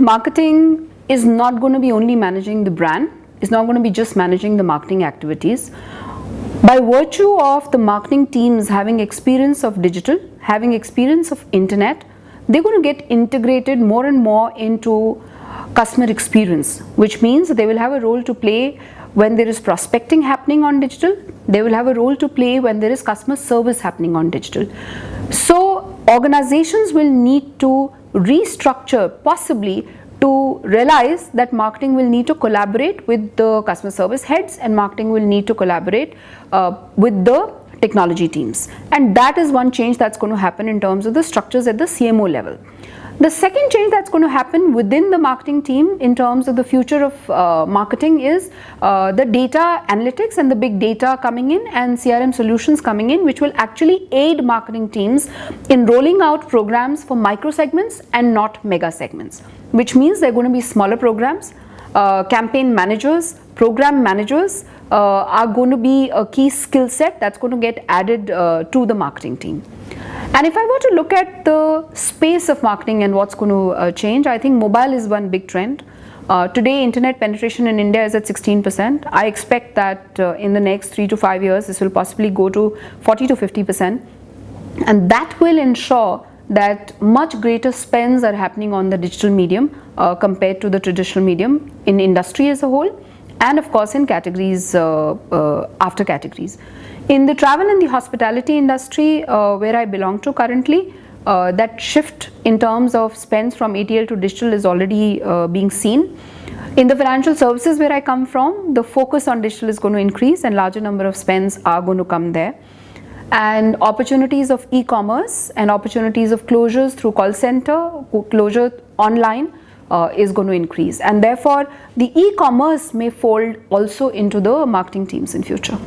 marketing is not going to be only managing the brand, it's not going to be just managing the marketing activities. By virtue of the marketing teams having experience of digital, having experience of internet, they're going to get integrated more and more into customer experience, which means they will have a role to play when there is prospecting happening on digital. They will have a role to play when there is customer service happening on digital. So organizations will need to restructure possibly to realize that marketing will need to collaborate with the customer service heads and marketing will need to collaborate with the technology teams. And that is one change that's going to happen in terms of the structures at the CMO level. The second change that's going to happen within the marketing team in terms of the future of marketing is the data analytics and the big data coming in and CRM solutions coming in, which will actually aid marketing teams in rolling out programs for micro segments and not mega segments, which means they're going to be smaller programs. Campaign managers, program managers are going to be a key skill set that's going to get added to the marketing team. And if I were to look at the space of marketing and what's going to change, I think mobile is one big trend. Today, internet penetration in India is at 16%. I expect that in the next 3 to 5 years, this will possibly go to 40 to 50%. And that will ensure that much greater spends are happening on the digital medium compared to the traditional medium in industry as a whole, and of course in categories after categories. In the travel and the hospitality industry where I belong to currently, that shift in terms of spends from ATL to digital is already being seen. In the financial services where I come from, the focus on digital is going to increase and larger number of spends are going to come there. And opportunities of e-commerce and opportunities of closures through call center, closure online is going to increase. And therefore, the e-commerce may fold also into the marketing teams in future.